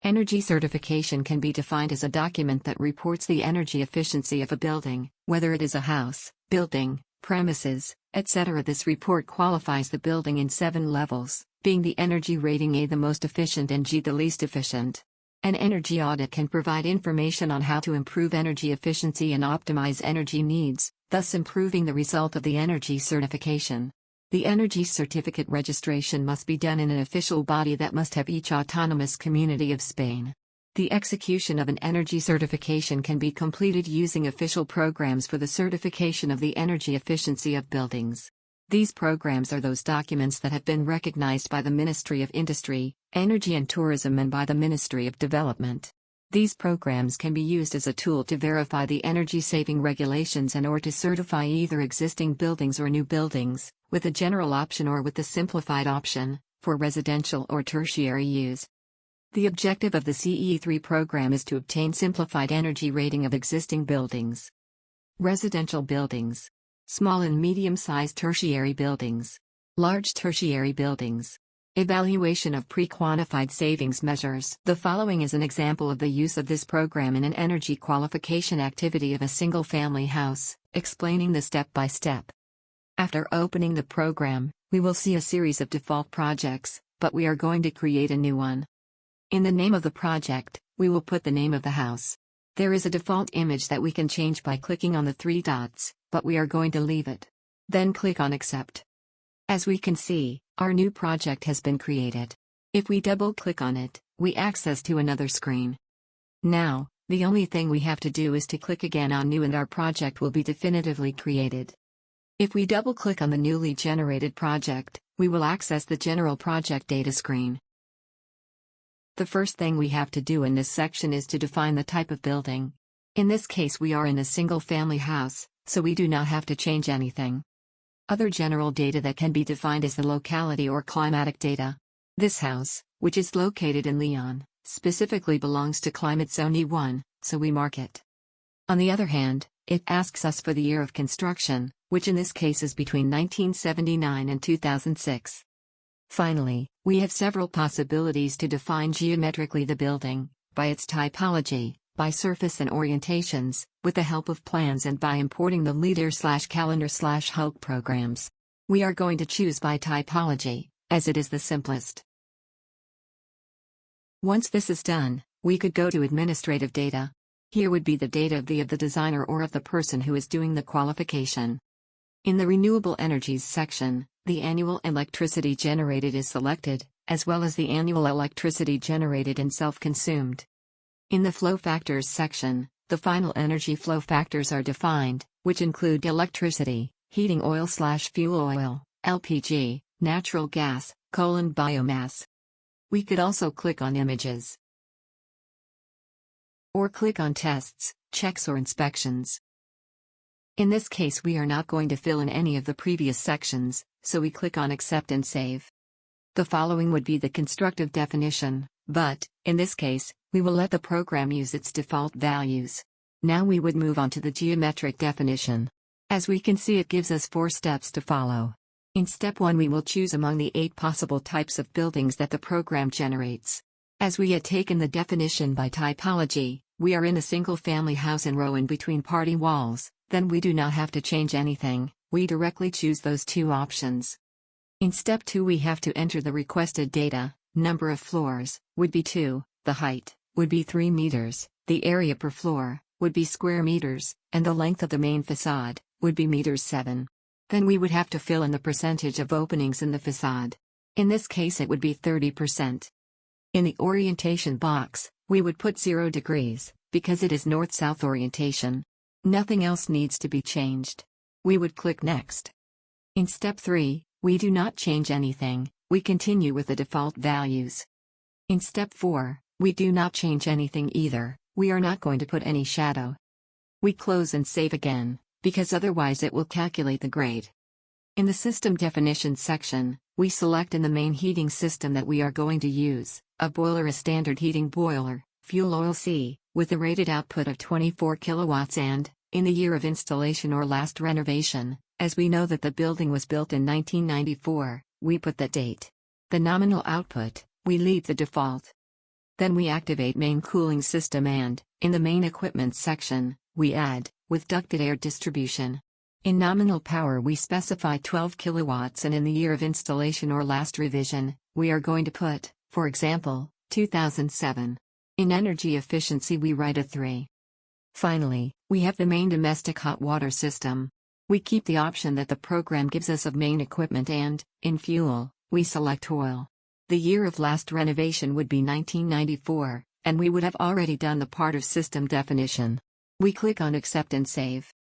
Energy certification can be defined as a document that reports the energy efficiency of a building, whether it is a house, building, premises, etc. This report qualifies the building in 7 levels, being the energy rating A the most efficient and G the least efficient. An energy audit can provide information on how to improve energy efficiency and optimize energy needs, thus improving the result of the energy certification. The energy certificate registration must be done in an official body that must have each autonomous community of Spain. The execution of an energy certification can be completed using official programs for the certification of the energy efficiency of buildings. These programs are those documents that have been recognized by the Ministry of Industry, Energy and Tourism and by the Ministry of Development. These programs can be used as a tool to verify the energy-saving regulations and/or to certify either existing buildings or new buildings, with a general option or with the simplified option, for residential or tertiary use. The objective of the CE3 program is to obtain simplified energy rating of existing buildings. Residential buildings. Small and medium-sized tertiary buildings. Large tertiary buildings. Evaluation of pre-quantified savings measures. The following is an example of the use of this program in an energy qualification activity of a single-family house, explaining the step-by-step. After opening the program, we will see a series of default projects, but we are going to create a new one. In the name of the project, we will put the name of the house. There is a default image that we can change by clicking on the 3 dots, but we are going to leave it. Then click on Accept. As we can see, our new project has been created. If we double-click on it, we access to another screen. Now, the only thing we have to do is to click again on New and our project will be definitively created. If we double-click on the newly generated project, we will access the General Project Data screen. The first thing we have to do in this section is to define the type of building. In this case we are in a single-family house, so we do not have to change anything. Other general data that can be defined is the locality or climatic data. This house, which is located in Leon, specifically belongs to Climate Zone E1, so we mark it. On the other hand, it asks us for the year of construction, which in this case is between 1979 and 2006. Finally, we have several possibilities to define geometrically the building, by its typology, by surface and orientations, with the help of plans and by importing the leader/calendar/Hulk programs. We are going to choose by typology, as it is the simplest. Once this is done, we could go to administrative data. Here would be the data of the designer or of the person who is doing the qualification. In the Renewable Energies section, the annual electricity generated is selected, as well as the annual electricity generated and self-consumed. In the Flow Factors section, the final energy flow factors are defined, which include electricity, heating oil/fuel oil, LPG, natural gas, coal and biomass. We could also click on Images. Or click on Tests, Checks or Inspections. In this case we are not going to fill in any of the previous sections, so we click on Accept and Save. The following would be the constructive definition, but, in this case, we will let the program use its default values. Now we would move on to the geometric definition. As we can see, it gives us 4 steps to follow. In step 1 we will choose among the 8 possible types of buildings that the program generates. As we had taken the definition by typology, we are in a single-family house in row in between party walls, then we do not have to change anything, we directly choose those 2 options. In step 2 we have to enter the requested data. Number of floors would be 2, the height would be 3 meters, the area per floor would be square meters, and the length of the main facade would be meters 7. Then we would have to fill in the percentage of openings in the facade. In this case it would be 30%. In the orientation box, we would put 0 degrees, because it is north-south orientation. Nothing else needs to be changed. We would click Next. In step 3, we do not change anything, we continue with the default values. In step 4, we do not change anything either, we are not going to put any shadow. We close and save again, because otherwise it will calculate the grade. In the System Definitions section, we select in the main heating system that we are going to use, a boiler, a standard heating boiler, fuel oil C, with a rated output of 24 kilowatts and, in the year of installation or last renovation, as we know that the building was built in 1994, we put that date. The nominal output, we leave the default. Then we activate main cooling system and, in the main equipment section, we add, with ducted air distribution. In nominal power we specify 12 kilowatts, and in the year of installation or last revision, we are going to put, for example, 2007. In energy efficiency we write a 3. Finally, we have the main domestic hot water system. We keep the option that the program gives us of main equipment and, in fuel, we select oil. The year of last renovation would be 1994, and we would have already done the part of system definition. We click on Accept and Save.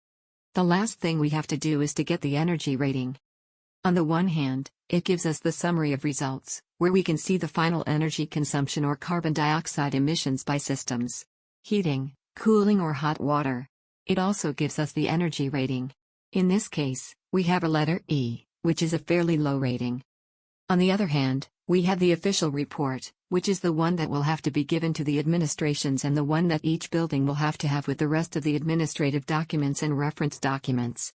The last thing we have to do is to get the energy rating. On the one hand, it gives us the summary of results, where we can see the final energy consumption or carbon dioxide emissions by systems. Heating, cooling or hot water. It also gives us the energy rating. In this case, we have a letter E, which is a fairly low rating. On the other hand, we have the official report, which is the one that will have to be given to the administrations and the one that each building will have to have with the rest of the administrative documents and reference documents.